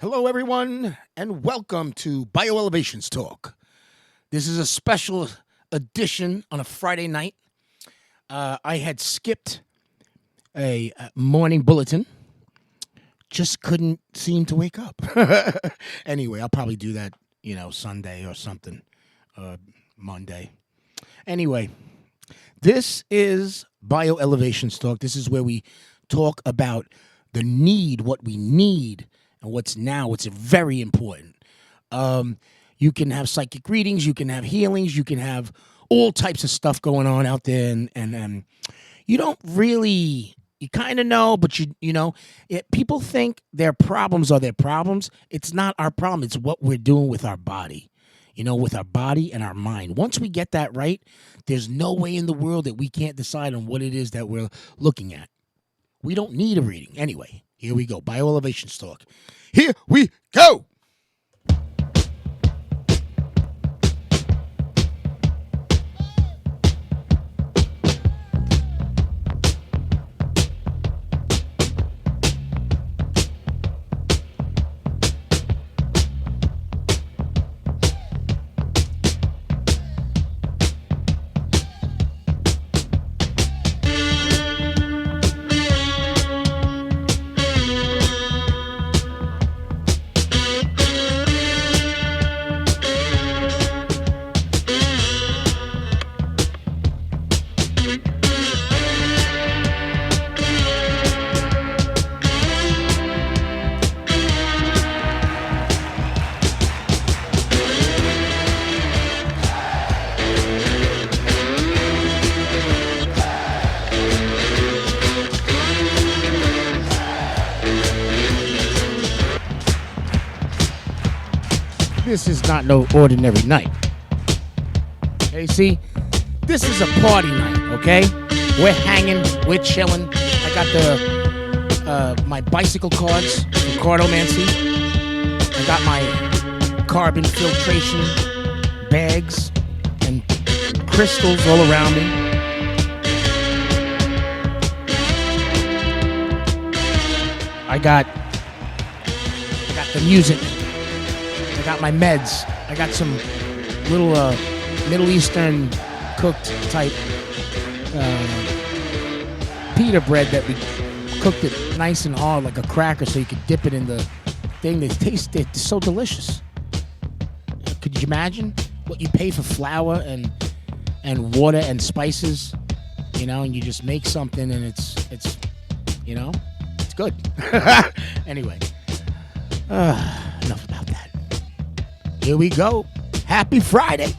Hello, everyone, and welcome to Bioelevations Talk. This is a special edition on a Friday night. I had skipped a morning bulletin, just couldn't seem to wake up. Anyway, I'll probably do that, Sunday or something, Monday. Anyway, this is Bioelevations Talk. This is where we talk about the need, what we need, and what's now. It's very important. You can have psychic readings, you can have healings, you can have all types of stuff going on out there, and you don't really, you kind of know, but people think their problems are their problems. It's not our problem. It's what we're doing with our body. With our body and our mind. Once we get that right, there's no way in the world that we can't decide on what it is that we're looking at. We don't need a reading. Anyway, here we go. Bioelevations Talk. Here we go. This is not no ordinary night. Okay, see? This is a party night, okay? We're hanging, we're chilling. I got my bicycle cards from Cardomancy. I got my carbon filtration bags and crystals all around me. I got the music. I got my meds. I got some little Middle Eastern cooked type pita bread that we cooked it nice and hard like a cracker so you could dip it in the thing. They taste it so delicious. Could you imagine what you pay for flour and water and spices, and you just make something and it's good. Anyway, enough about that. Here we go. Happy Friday.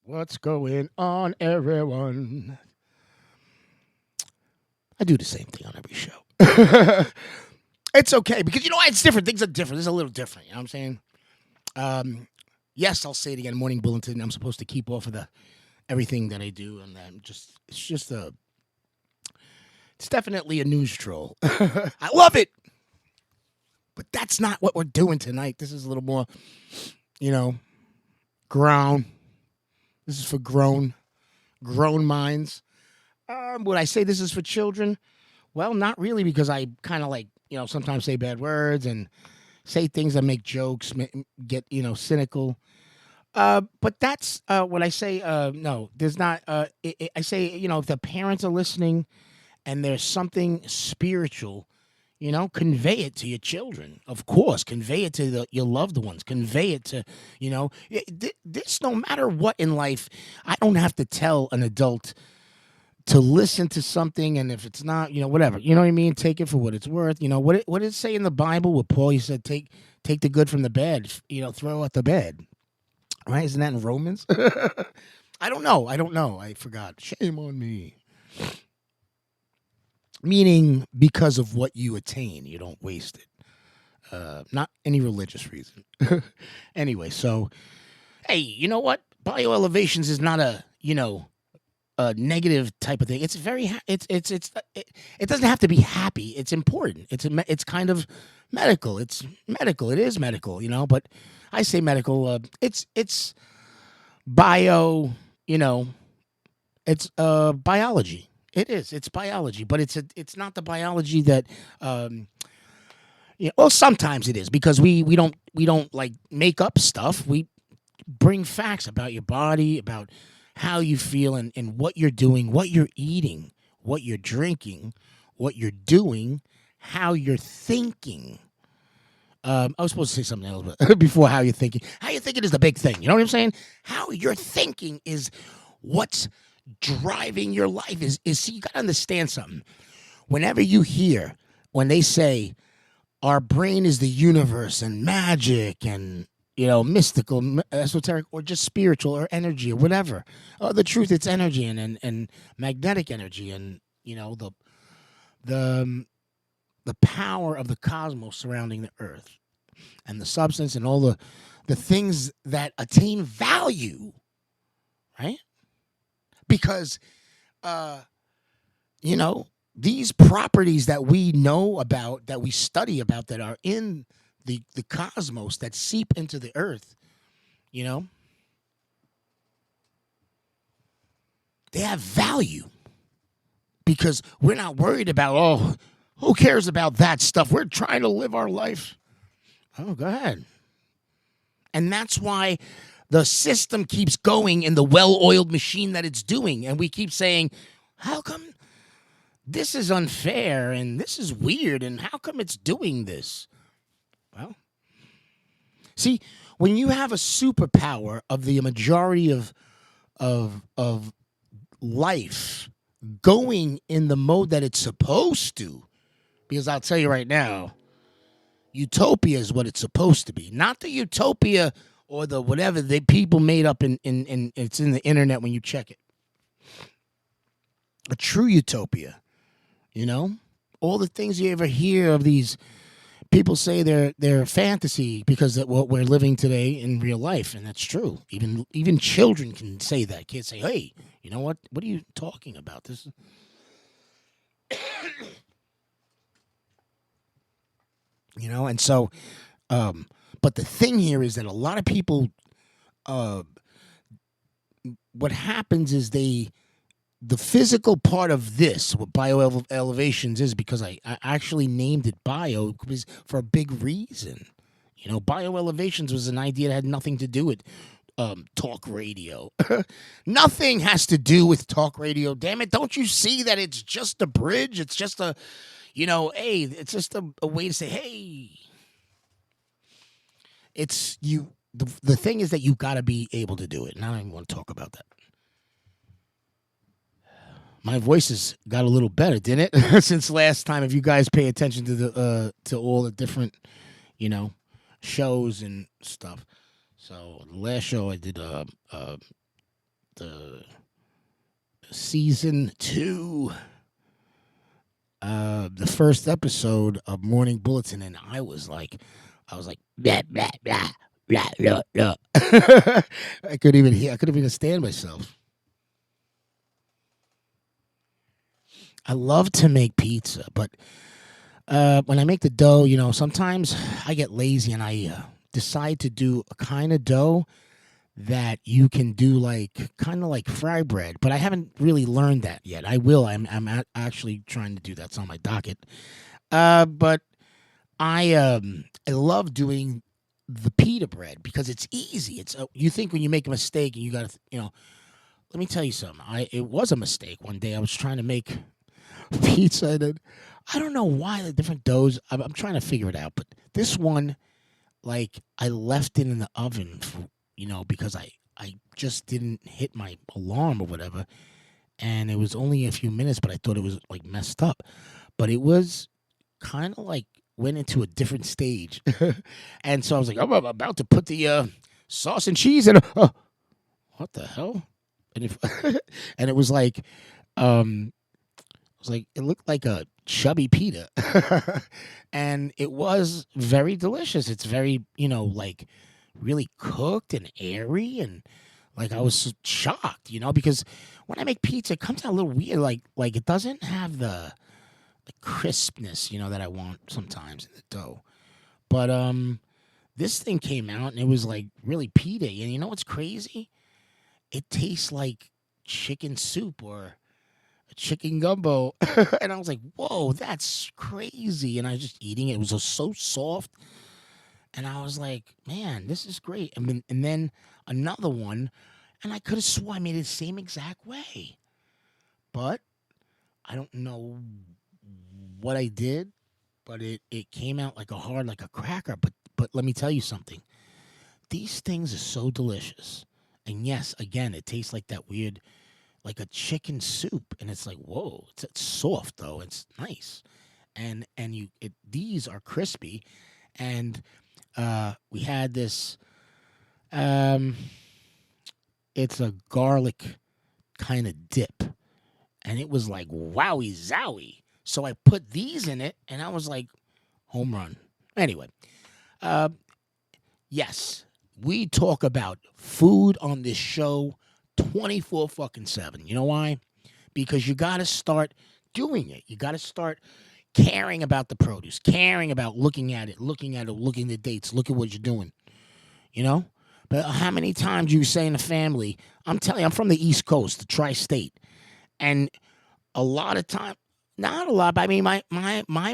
What's going on, everyone? I do the same thing on every show. It's okay, because you know what? It's different. Things are different. It's a little different. You know what I'm saying? Yes, I'll say it again. Morning bulletin. I'm supposed to keep off of everything that I do, and it's definitely a news troll. I love it, but that's not what we're doing tonight. This is a little more, ground. This is for grown minds. Would I say this is for children? Well, not really, because I kind of sometimes say bad words and say things that make jokes, get, cynical. But that's when I say, no, there's not. I say, if the parents are listening and there's something spiritual, convey it to your children. Of course, convey it to your loved ones. Convey it to, this no matter what in life. I don't have to tell an adult to listen to something, and if it's not, whatever, you know what I mean, take it for what it's worth. What did it say in the Bible with Paul? He said, take the good from the bad, throw out the bad. Right? Isn't that in Romans? I don't know. I forgot. Shame on me. Meaning, because of what you attain, you don't waste it. Not any religious reason. Anyway, so hey, you know what? Bioelevations is not a negative type of thing. It's very it doesn't have to be happy. It's important. It's kind of medical. It's medical. It is medical, but I say medical. It's bio. It's biology. It is. It's biology, but it's not the biology that well, sometimes it is, because we don't like make up stuff. We bring facts about your body, about how you feel, and what you're doing, what you're eating, what you're drinking, what you're doing, how you're thinking. I was supposed to say something else before how you're thinking. How you're thinking is the big thing. You know what I'm saying? How you're thinking is what's driving your life. See, you got to understand something. Whenever you hear, when they say our brain is the universe and magic and mystical, esoteric, or just spiritual, or energy, or whatever. The truth, it's energy and magnetic energy, and the power of the cosmos surrounding the earth, and the substance, and all the things that attain value, right? Because these properties that we know about, that we study about, that are in the cosmos, that seep into the earth, they have value, because we're not worried about, who cares about that stuff? We're trying to live our life. Oh, go ahead. And that's why the system keeps going in the well-oiled machine that it's doing. And we keep saying, how come this is unfair and this is weird, and how come it's doing this? Well, see, when you have a superpower of the majority of life going in the mode that it's supposed to, because I'll tell you right now, utopia is what it's supposed to be, not the utopia or the whatever they people made up in it's in the internet when you check it. A true utopia, all the things you ever hear of these people say they're fantasy, because of what we're living today in real life, and that's true. Even children can say that. Kids say, "Hey, you know what? What are you talking about? This." And so, but the thing here is that a lot of people, what happens is the physical part of this, what bioelevations is, because I actually named it bio, was for a big reason. Bioelevations was an idea that had nothing to do with talk radio. Nothing has to do with talk radio. Damn it! Don't you see that it's just a bridge? It's just a, hey, it's just a way to say, hey. It's you. The thing is that you got to be able to do it. And I don't even want to talk about that. My voice has got a little better, didn't it? Since last time, if you guys pay attention to the to all the different, shows and stuff. So the last show I did the season 2, the first episode of Morning Bulletin, and I was like blah blah blah blah blah blah. I couldn't even understand myself. I love to make pizza, but when I make the dough, sometimes I get lazy and I decide to do a kind of dough that you can do kind of like fry bread, but I haven't really learned that yet. I will. I'm actually trying to do that. It's on my docket. But I love doing the pita bread because it's easy. It's you think when you make a mistake and you got to, let me tell you something. It was a mistake one day. I was trying to make pizza, and I don't know why the different doughs. I'm trying to figure it out, but this one, I left it in the oven for, because I just didn't hit my alarm or whatever, and it was only a few minutes, but I thought it was like messed up. But it was kind of like went into a different stage, and so I was like, I'm about to put the sauce and cheese in. What the hell? And if and it was like, it looked like a chubby pita, and it was very delicious. It's very, like really cooked and airy, and like I was shocked, because when I make pizza, it comes out a little weird. Like it doesn't have the crispness, that I want sometimes in the dough. But this thing came out and it was like really pita, and you know what's crazy? It tastes like chicken soup or a chicken gumbo. And I was like, whoa, that's crazy. And I was just eating it. It was just so soft. And I was like, man, this is great. And then another one, and I could have sworn I made it the same exact way. But I don't know what I did, but it came out like a cracker. But let me tell you something. These things are so delicious. And yes, again, it tastes like that weird, like a chicken soup, and it's like, whoa, it's soft though, it's nice, and these are crispy, and we had this, um, it's a garlic kind of dip, and it was like wowie zowie. So I put these in it, and I was like, home run. Anyway, uh, yes, we talk about food on this show 24 fucking 7. You know why? Because you got to start doing it. You got to start caring about the produce, caring about looking at it, looking at the dates, look at what you're doing, you know? But how many times you say in the family, I'm telling you, I'm from the East Coast, the tri-state, and a lot of time, not a lot, but I mean, my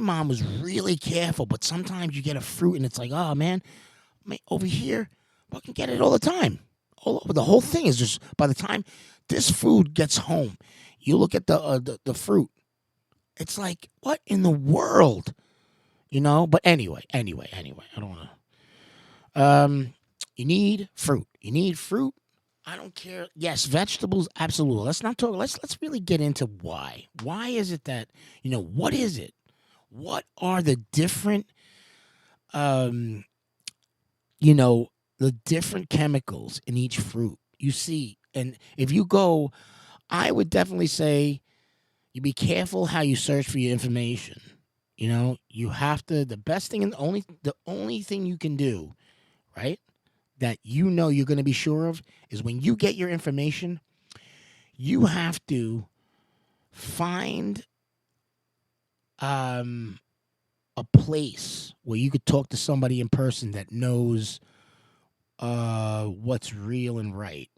mom was really careful, but sometimes you get a fruit and it's like, oh man, over here, I can get it all the time. All over. The whole thing is just, by the time this food gets home, you look at the fruit. It's like, what in the world, But anyway, I don't want to. You need fruit. You need fruit. I don't care. Yes, vegetables, absolutely. Let's not talk. Let's really get into why. Why is it that what is it? What are the different um the different chemicals in each fruit you see? And if you go, I would definitely say you be careful how you search for your information. You have to, the best thing and the only thing you can do, right, that you're going to be sure of is when you get your information, you have to find a place where you could talk to somebody in person that knows what's real and right.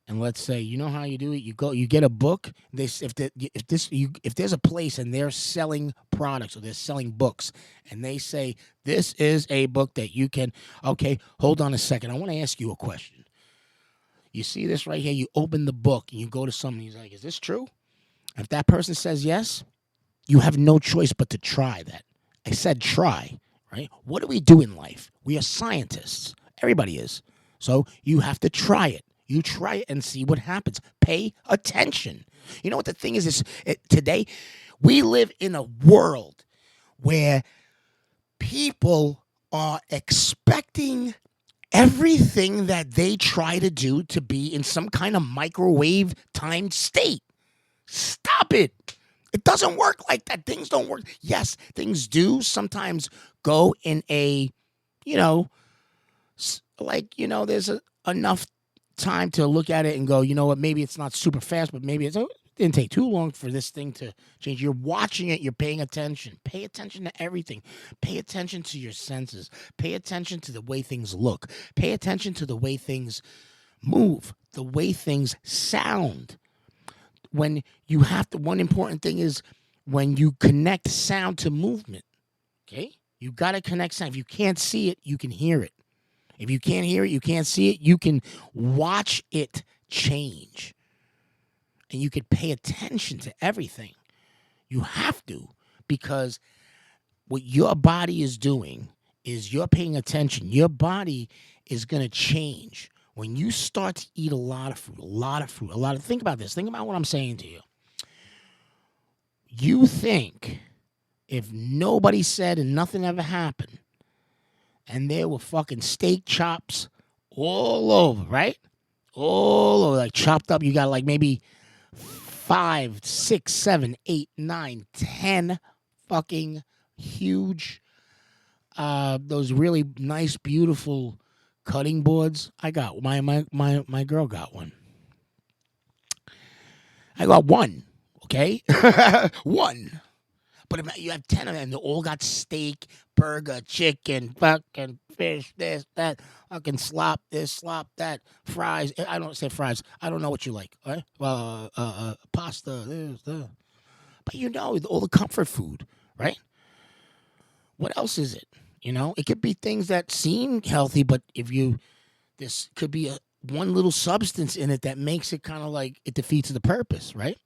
And let's say, you know how you do it. You get a book. If there's a place and they're selling products or they're selling books, and they say this is a book that you can. Okay, hold on a second. I want to ask you a question. You see this right here? You open the book and you go to somebody. He's like, "Is this true?" If that person says yes, you have no choice but to try that. I said try, right? What do we do in life? We are scientists. Everybody is. So you have to try it. You try it and see what happens. Pay attention. You know what the thing is? Today, we live in a world where people are expecting everything that they try to do to be in some kind of microwave timed state. Stop it. It doesn't work like that. Things don't work. Yes, things do sometimes go in a, there's enough time to look at it and go, you know what, maybe it's not super fast, but maybe it didn't take too long for this thing to change. You're watching it. You're paying attention. Pay attention to everything. Pay attention to your senses. Pay attention to the way things look. Pay attention to the way things move, the way things sound. One important thing is when you connect sound to movement, okay? You got to connect sound. If you can't see it, you can hear it. If you can't hear it, you can't see it, you can watch it change. And you could pay attention to everything. You have to, because what your body is doing is you're paying attention. Your body is going to change. When you start to eat a lot of fruit, think about this. Think about what I'm saying to you. You think if nobody said and nothing ever happened, and there were fucking steak chops all over, right? All over, like chopped up. You got like maybe 5, 6, 7, 8, 9, 10 fucking huge, those really nice, beautiful cutting boards. I got my girl got one. I got one. Okay, one. But if you have 10 of them, they all got steak, burger, chicken, fucking fish, this, that, fucking slop, this, slop, that, fries. I don't say fries. I don't know what you like. Right? Pasta, this, that. But you know, all the comfort food, right? What else is it? You know, it could be things that seem healthy, but this could be one little substance in it that makes it kind of like it defeats the purpose, right?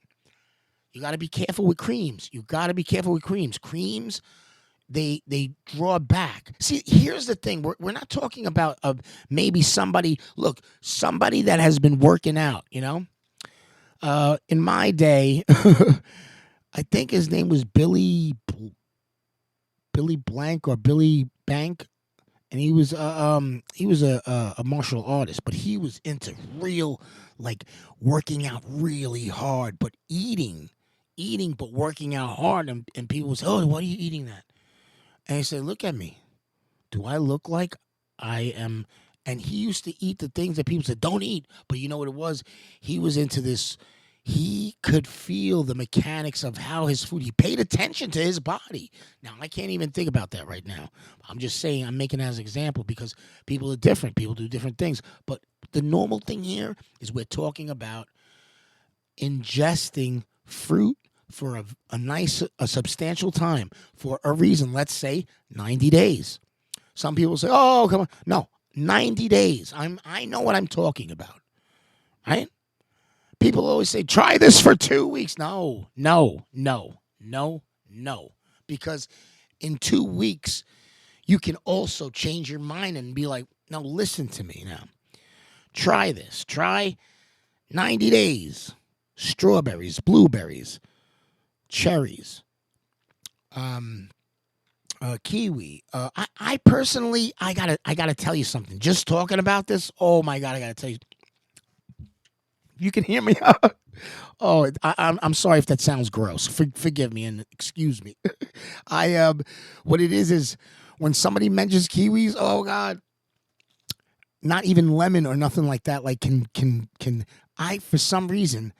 You got to be careful with creams. You got to be careful with creams. Creams, they draw back. See, here's the thing. We're not talking about maybe somebody that has been working out, you know? In my day, I think his name was Billy Blank or Billy Bank, and he was a martial artist, but he was into real, like, working out really hard, but eating but working out hard, and people would say, "Oh, why are you eating that?" And he said, "Look at me. Do I look like I am?" And he used to eat the things that people said don't eat, but you know what it was? He was into this. He could feel the mechanics of how his food. He paid attention to his body. Now I can't even think about that right now. I'm just saying, I'm making it as an example because people are different. People do different things. But the normal thing here is we're talking about ingesting fruit for a substantial time for a reason. Let's say 90 days. Some people say, "Oh, come on." No, 90 days. I know what I'm talking about, right? People always say, "Try this for 2 weeks." No. Because in 2 weeks, you can also change your mind and be like, "No, listen to me now. Try this. Try 90 days. Strawberries, blueberries, cherries, kiwi." I personally, I gotta tell you something. Just talking about this, oh my god, I gotta tell you. You can hear me. Oh, I'm sorry if that sounds gross. Forgive me and excuse me. What it is when somebody mentions kiwis, oh god, not even lemon or nothing like that. Like can I, for some reason,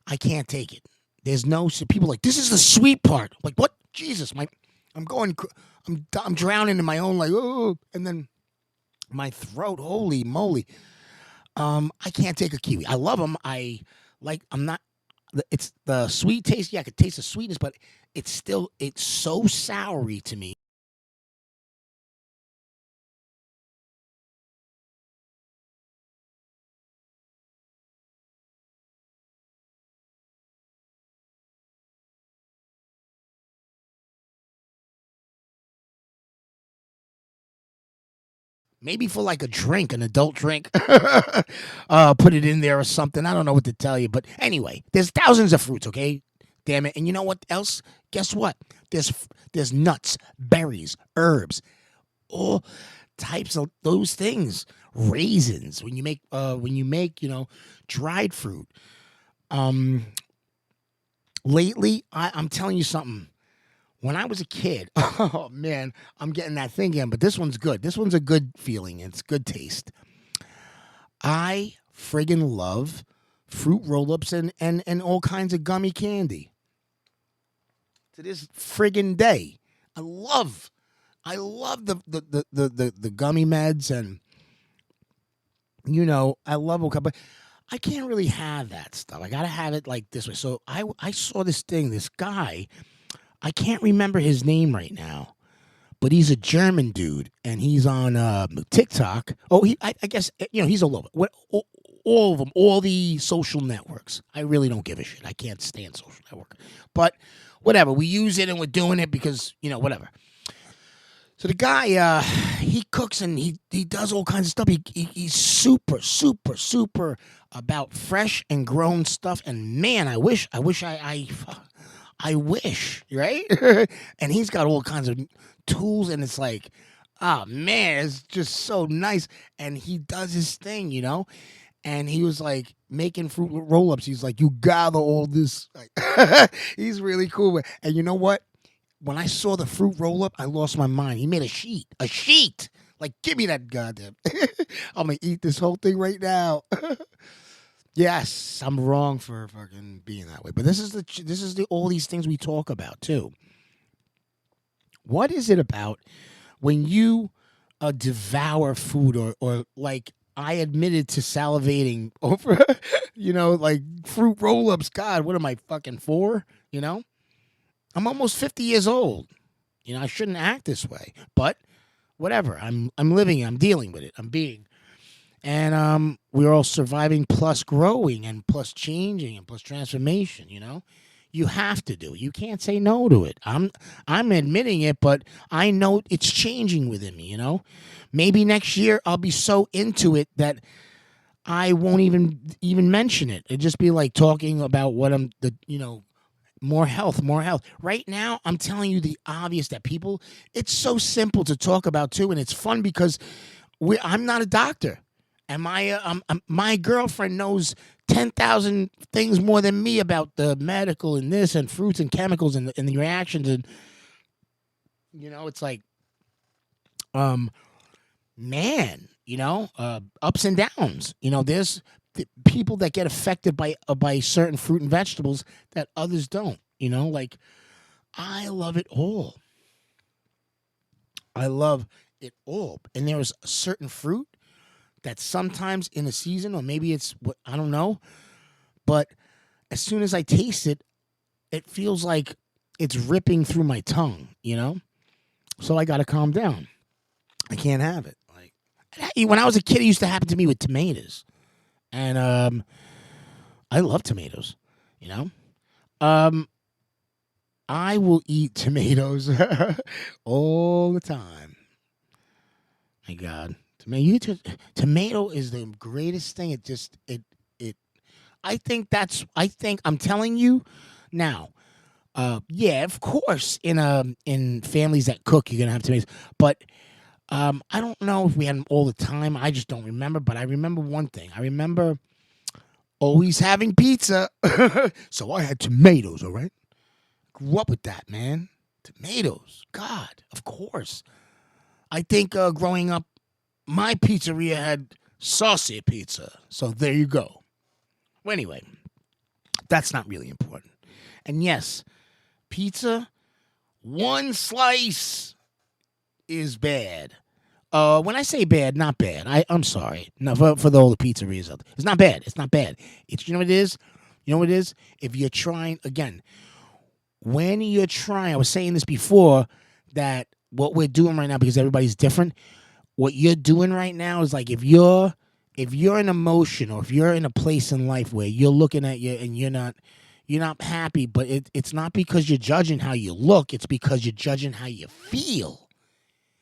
I can't take it. There's no, so people are like, this is the sweet part. Like, what? Jesus, I'm drowning in my own, like, oh, and then my throat, holy moly. I can't take a kiwi. I love them. I'm not, it's the sweet taste. Yeah, I could taste the sweetness, but it's so soury to me. Maybe for like a drink, an adult drink, put it in there or something. I don't know what to tell you, but anyway, there's thousands of fruits. Okay, damn it. And you know what else? Guess what? There's nuts, berries, herbs, all types of those things. Raisins. When you make dried fruit. Um, Lately, I'm telling you something. When I was a kid, oh man, I'm getting that thing again, but this one's good. This one's a good feeling. It's good taste. I friggin' love fruit roll-ups and all kinds of gummy candy. To this friggin' day, I love the gummy meds, and I love all, but I can't really have that stuff. I gotta have it like this way. So I saw this guy. I can't remember his name right now, but he's a German dude, and he's on TikTok. Oh, I guess he's all over. All of them, all the social networks. I really don't give a shit. I can't stand social network, but whatever. We use it and we're doing it because whatever. So the guy, he cooks and he does all kinds of stuff. He's super about fresh and grown stuff. And man, I wish I I wish, right? And he's got all kinds of tools, and it's like, oh man, it's just so nice. And he does his thing, And he was like making fruit roll ups. He's like, you gather all this. Like, he's really cool. And you know what? When I saw the fruit roll up, I lost my mind. He made a sheet. A sheet. Like, give me that goddamn. I'm gonna eat this whole thing right now. Yes, I'm wrong for fucking being that way. But this is the all these things we talk about too. What is it about when you devour food or like I admitted to salivating over, like fruit roll ups. God, what am I fucking for? I'm almost 50 years old. I shouldn't act this way, but whatever. I'm living it. I'm dealing with it. I'm being. And we're all surviving plus growing and plus changing and plus transformation, You have to do it. You can't say no to it. I'm admitting it, but I know it's changing within me, Maybe next year I'll be so into it that I won't even mention it. It'd just be like talking about what more health, more health. Right now, I'm telling you the obvious that people, it's so simple to talk about too, and it's fun because I'm not a doctor. And my girlfriend knows 10,000 things more than me about the medical and this and fruits and chemicals and the reactions. And, it's like, man, ups and downs. There's people that get affected by certain fruit and vegetables that others don't. Like I love it all. I love it all. And there is a certain fruit that sometimes in a season, or maybe it's what I don't know, but as soon as I taste it, it feels like it's ripping through my tongue, So I got to calm down. I can't have it. Like when I was a kid, it used to happen to me with tomatoes, and I love tomatoes, I will eat tomatoes all the time. My God. Tomato is the greatest thing. I think I'm telling you now. Yeah, of course, in families that cook, you're gonna have tomatoes. But I don't know if we had them all the time. I just don't remember. But I remember one thing. I remember always having pizza, so I had tomatoes. All right, grew up with that, man. Tomatoes, God, of course. I think growing up, my pizzeria had saucy pizza. So there you go. Well, anyway, that's not really important. And yes, pizza, one slice is bad. When I say bad, not bad. I'm sorry. No, for all the pizzerias out there. It's not bad. It's not bad. It's what it is? You know what it is? If you're trying, again, when you're trying, I was saying this before, that what we're doing right now, because everybody's different, what you're doing right now is like if you're in emotion or if you're in a place in life where you're looking at you and you're not happy, but it's not because you're judging how you look, it's because you're judging how you feel.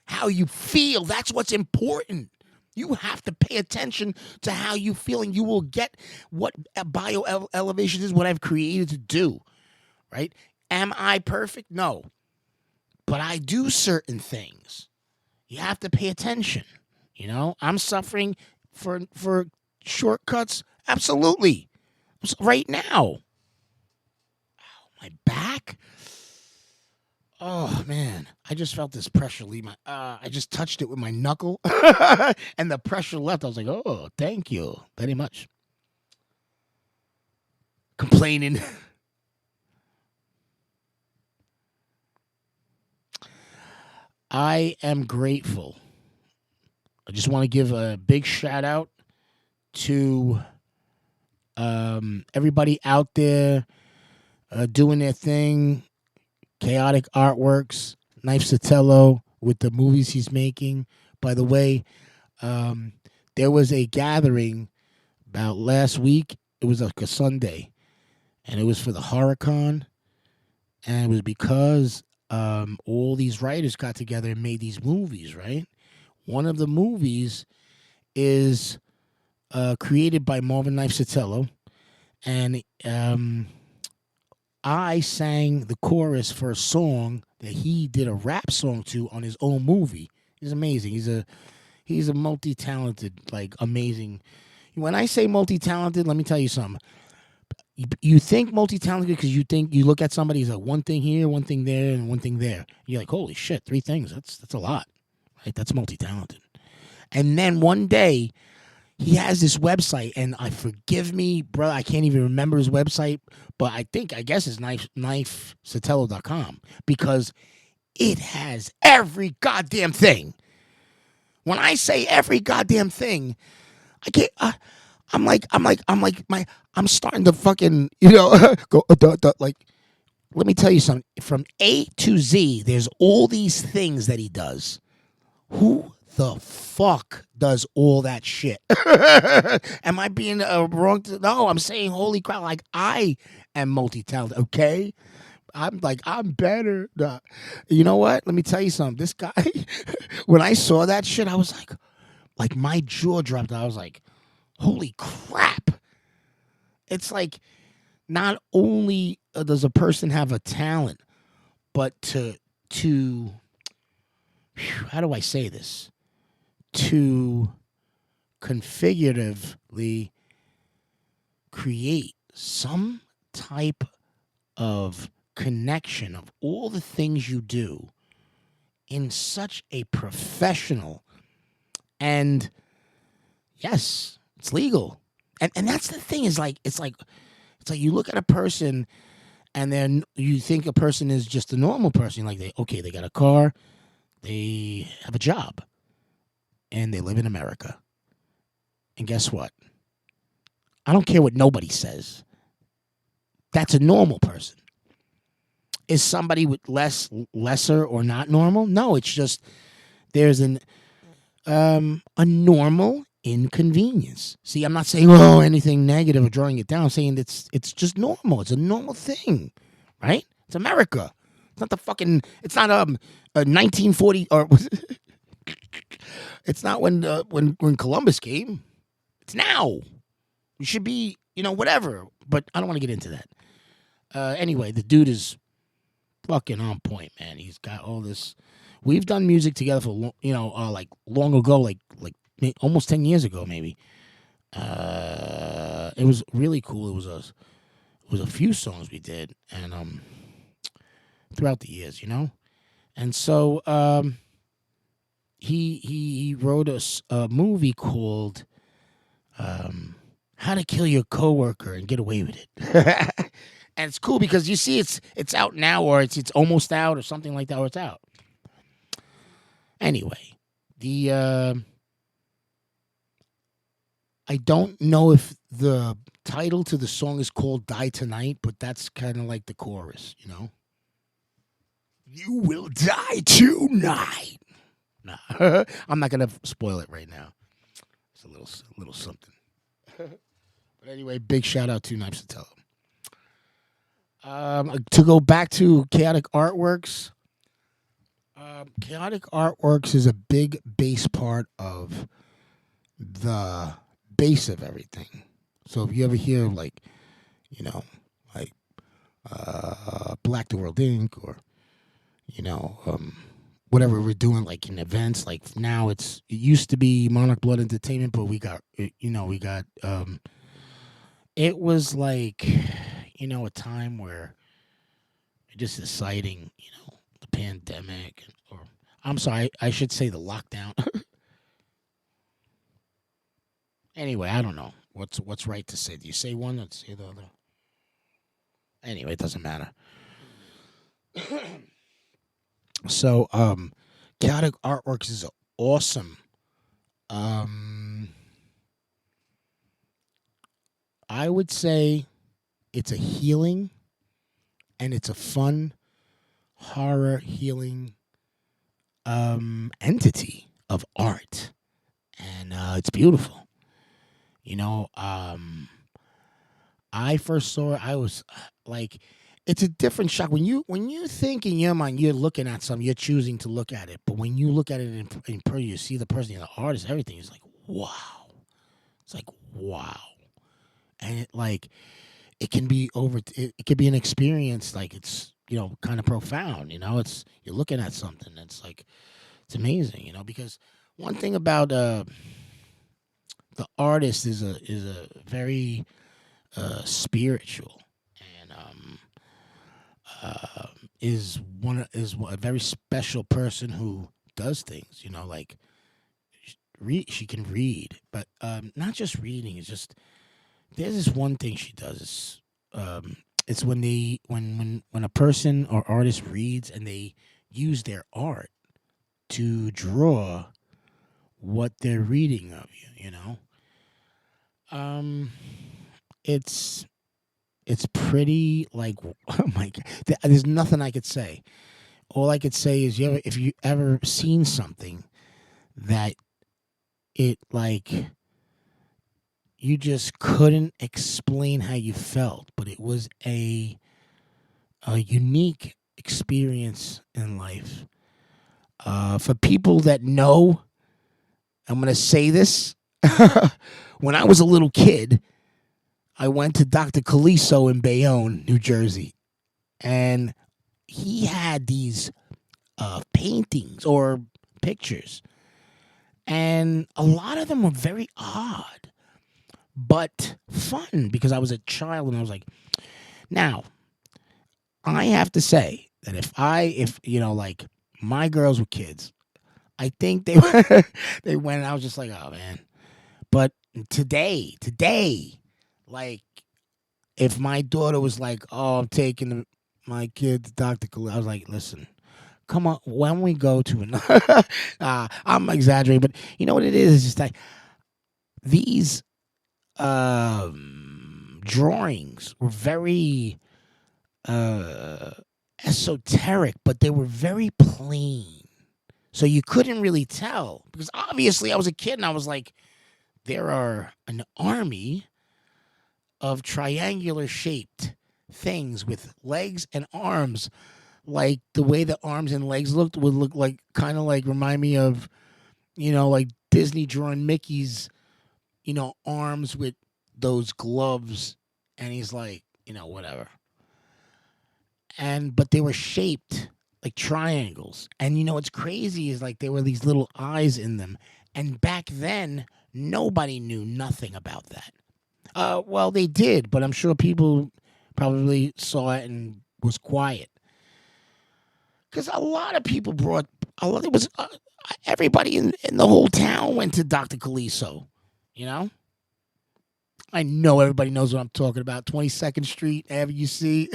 How you feel, that's what's important. You have to pay attention to how you feel, and you will get what Bioelevations is, what I've created to do, right? Am I perfect? No. But I do certain things. You have to pay attention. I'm suffering for shortcuts. Absolutely. Right now. Ow, my back. Oh man, I just felt this pressure leave my. I just touched it with my knuckle, and the pressure left. I was like, "Oh, thank you very much." Complaining. I am grateful. I just want to give a big shout out to everybody out there doing their thing. Chaotic Artworks, Knife Sotelo with the movies he's making. By the way, there was a gathering about last week. It was like a Sunday, and it was for the HorrorCon, and it was because all these writers got together and made these movies, right? One of the movies is created by Marvin Knife Sotelo, and I sang the chorus for a song that he did a rap song to on his own movie. He's amazing. He's a multi-talented, like, amazing. When I say multi-talented, let me tell you something. You think multi-talented because you look at somebody, he's like one thing here, one thing there, and one thing there. You're like, holy shit, 3 things. That's a lot, right? That's multi-talented. And then one day, he has this website, and forgive me, bro, I can't even remember his website, but I guess it's knifesatello.com, because it has every goddamn thing. When I say every goddamn thing, I can't. I'm starting to fucking, go, like, let me tell you something. From A to Z, there's all these things that he does. Who the fuck does all that shit? Am I being wrong? No, I'm saying, holy crap, like, I am multi-talented, okay? I'm better. You know what? Let me tell you something. This guy, when I saw that shit, I was like my jaw dropped. I was like, holy crap. It's like, not only does a person have a talent, but to how do I say this? To configuratively create some type of connection of all the things you do in such a professional, and yes, it's legal. And that's the thing, is like, it's like you look at a person and then you think a person is just a normal person. Like, they got a car, they have a job, and they live in America. And guess what? I don't care what nobody says. That's a normal person. Is somebody with lesser or not normal? No, it's just there's a normal inconvenience. See, I'm not saying anything negative or drawing it down. I'm saying it's just normal. It's a normal thing, right? It's America. It's not it's not 1940, or it's not when Columbus came. It's now. You should be, whatever. But I don't want to get into that. Anyway, the dude is fucking on point, man. He's got all this. We've done music together for like long ago, like almost 10 years ago, maybe. It was really cool. It was a few songs we did, and throughout the years, and so he wrote us a movie called How to Kill Your Coworker and Get Away with It. And it's cool because you see it's out now, or it's almost out, or something like that, or it's out. Anyway, I don't know if the title to the song is called Die Tonight, but that's kind of like the chorus, You will die tonight. Nah, I'm not going to spoil it right now. It's a little something. But anyway, big shout out to Knives Satello. To go back to Chaotic Artworks. Chaotic Artworks is a big base part of the base of everything. So if you ever hear like Blakk the World Inc. or whatever we're doing, like in events, like now it used to be Monarch Blood Entertainment, but we got it was like a time where just deciding the pandemic, or I'm sorry, I should say the lockdown. Anyway, I don't know what's right to say. Do you say one or say the other? Anyway, it doesn't matter. So, Chaotic Artworks is awesome. I would say it's a healing, and it's a fun horror healing entity of art, and it's beautiful. I first saw it, I was like, it's a different shock. When you think in your mind you're looking at something, you're choosing to look at it. But when you look at it in person, you see the person, the artist, everything. It's like, wow. It's like, wow. And it can be it could be an experience like it's kind of profound. It's you're looking at something that's like it's amazing. Because one thing about the artist is a very spiritual and uh, is a very special person who does things. Like she can read, but not just reading. It's just there's this one thing she does. It's when when a person or artist reads and they use their art to draw what they're reading of you. Um, it's pretty like oh my god. There's nothing I could say. All I could say is if you ever seen something that it like you just couldn't explain how you felt, but it was a unique experience in life. For people that know, I'm going to say this. When I was a little kid, I went to Dr. Caliso in Bayonne, New Jersey, and he had these paintings or pictures, and a lot of them were very odd, but fun because I was a child and I was like, now, I have to say that if like my girls were kids, I think they they went and I was just like, oh man. But today, like if my daughter was like, oh, I'm taking my kid to Dr. Khalil, I was like, listen, come on, when we go to another, I'm exaggerating, but you know what it is? It's just like these drawings were very esoteric, but they were very plain. So you couldn't really tell because obviously I was a kid and I was like, there are an army of triangular shaped things with legs and arms. Like the way the arms and legs would look like kind of like remind me of, like Disney drawing Mickey's, arms with those gloves. And he's like, whatever. But they were shaped like triangles. And what's crazy is like there were these little eyes in them. And back then, nobody knew nothing about that. Well, they did, but I'm sure people probably saw it and was quiet. Because a lot of people everybody in the whole town went to Dr. Caliso, I know everybody knows what I'm talking about. 22nd Street, Avenue C,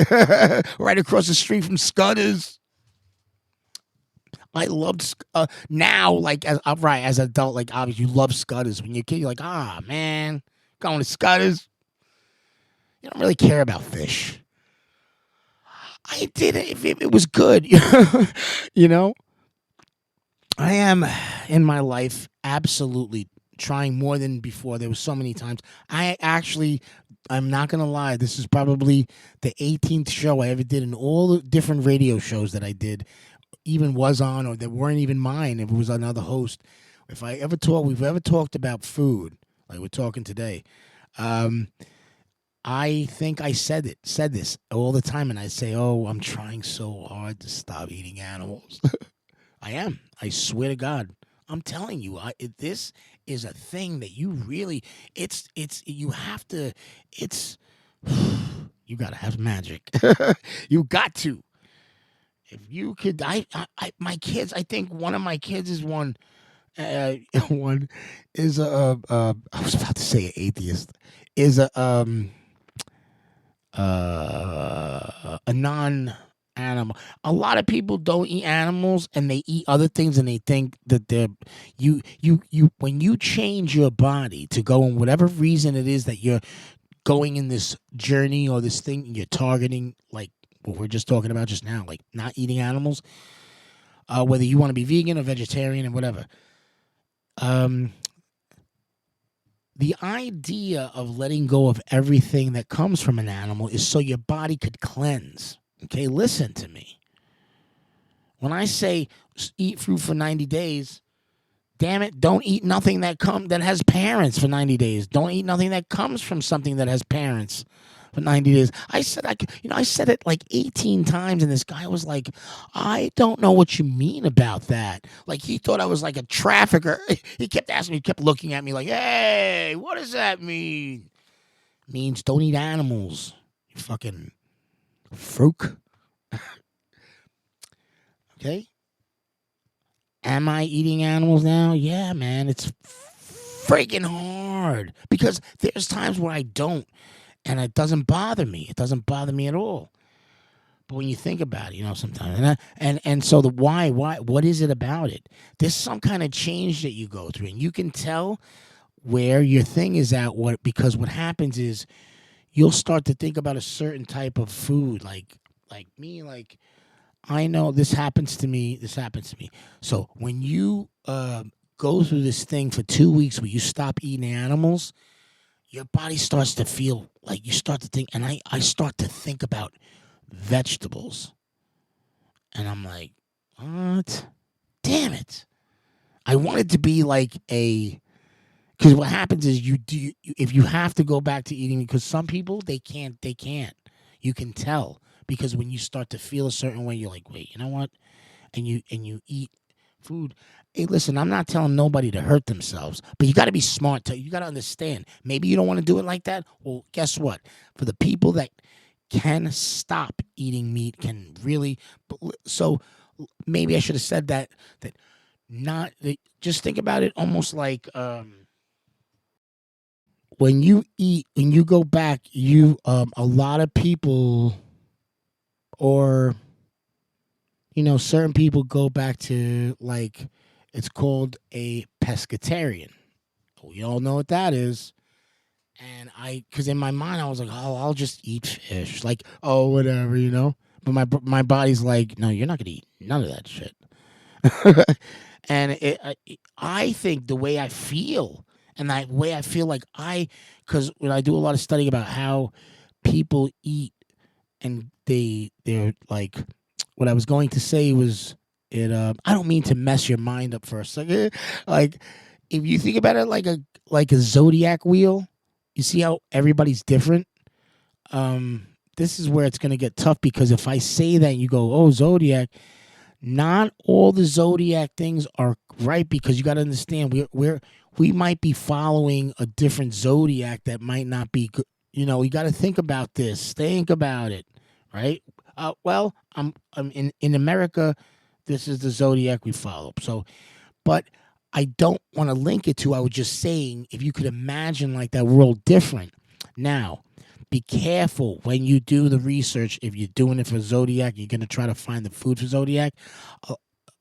right across the street from Scudder's. I loved now, like as an adult, like obviously you love Scudder's. When you're a kid, you're like, man, going to Scudder's. You don't really care about fish. I did it if it was good, I am in my life absolutely trying more than before. There was so many times. I'm not going to lie. This is probably the 18th show I ever did in all the different radio shows that I did, even was on, or that weren't even mine. If it was another host, we've ever talked about food, like we're talking today. I think I said this all the time, and I say, oh, I'm trying so hard to stop eating animals. I am. I swear to God. I'm telling you, this is a thing that you really, you have to, you got to have magic. You got to. If you could, my kids, I think one of my kids is one is I was about to say an atheist, is a non-animal. A lot of people don't eat animals and they eat other things and they think that they're you when you change your body to go in whatever reason it is that you're going in this journey or this thing you're targeting, like what we're just talking about just now, like not eating animals, whether you want to be vegan or vegetarian and whatever. The idea of letting go of everything that comes from an animal is so your body could cleanse. Okay, listen to me. When I say eat fruit for 90 days, damn it, don't eat nothing that has parents for 90 days. Don't eat nothing that comes from something that has parents for 90 days. I said it like 18 times, and this guy was like, I don't know what you mean about that. Like, he thought I was like a trafficker. He kept asking me, he kept looking at me like, hey, what does that mean? It means don't eat animals, you fucking fruit. Okay? Am I eating animals now? Yeah, man. It's freaking hard because there's times where I don't, and it doesn't bother me. It doesn't bother me at all. But when you think about it, sometimes, and so the why, what is it about it? There's some kind of change that you go through, and you can tell where your thing is at. Because what happens is you'll start to think about a certain type of food, like me, like I know this happens to me. This happens to me. So when you go through this thing for 2 weeks where you stop eating animals, your body starts to feel like you start to think, and I start to think about vegetables. And I'm like, what? Damn it. I want it to be like because what happens is if you have to go back to eating, because some people, they can't. You can tell because when you start to feel a certain way, you're like, wait, you know what? And you eat food. Hey, listen, I'm not telling nobody to hurt themselves, but you got to be smart. You got to understand. Maybe you don't want to do it like that. Well, guess what? For the people that can stop eating meat, can really. So maybe I should have said that. Just think about it almost like when you eat, when you go back, a lot of people, or certain people go back to, like, it's called a pescatarian. We all know what that is. And because in my mind, I was like, oh, I'll just eat fish. Like, oh, whatever. But my body's like, no, you're not going to eat none of that shit. And I think the way I feel, and the way I feel like because when I do a lot of studying about how people eat, and they're like, what I was going to say was, I don't mean to mess your mind up for a second. Like, if you think about it like a zodiac wheel, you see how everybody's different. This is where it's going to get tough, because if I say that and you go, oh, zodiac, not all the zodiac things are right, because you got to understand we might be following a different zodiac that might not be good. You got to think about this. Think about it, right? Well, I'm in America. This is the zodiac we follow. So, but I don't want to link it to. I was just saying, if you could imagine like that world different. Now, be careful when you do the research. If you're doing it for zodiac, you're going to try to find the food for zodiac.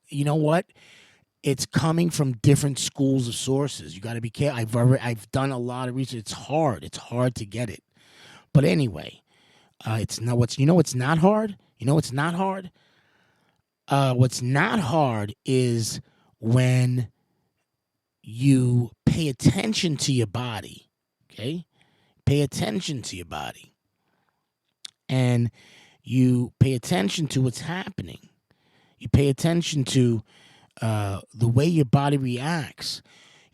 You know what? It's coming from different schools of sources. You got to be careful. I've done a lot of research. It's hard. It's hard to get it. But anyway, it's not what's not hard. What's not hard. What's not hard is when you pay attention to your body. Okay, pay attention to your body, and you pay attention to what's happening. You pay attention to the way your body reacts.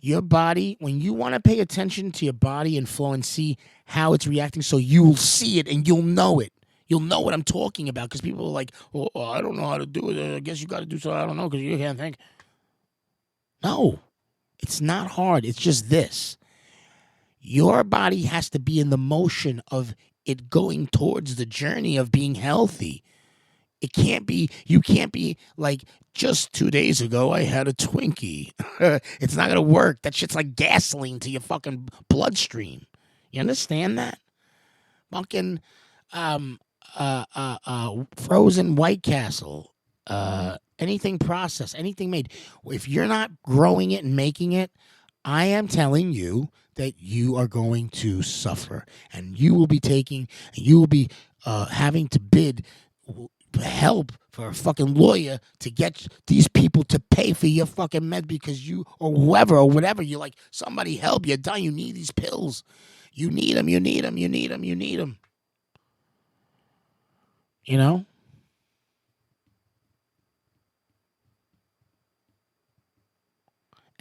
Your body, when you want to pay attention to your body and flow and see how it's reacting, so you'll see it and you'll know it. You'll know what I'm talking about, because people are like, oh, I don't know how to do it. I guess you got to do so. I don't know, because you can't think. No, it's not hard. It's just this. Your body has to be in the motion of it going towards the journey of being healthy. You can't be like, just 2 days ago I had a Twinkie. It's not going to work. That shit's like gasoline to your fucking bloodstream. You understand that? Fucking frozen White Castle, anything processed, anything made. If you're not growing it and making it, I am telling you that you are going to suffer, and you will be having to bid help for a fucking lawyer to get these people to pay for your fucking meds, because you, or whoever or whatever, you're like, somebody help, you're done, you need these pills, you need them.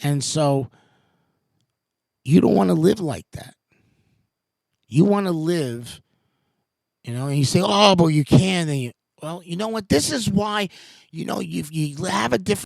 And so you don't want to live like that. You want to live And you say, "Oh, but you can." Then well, you know what? This is why, you have a different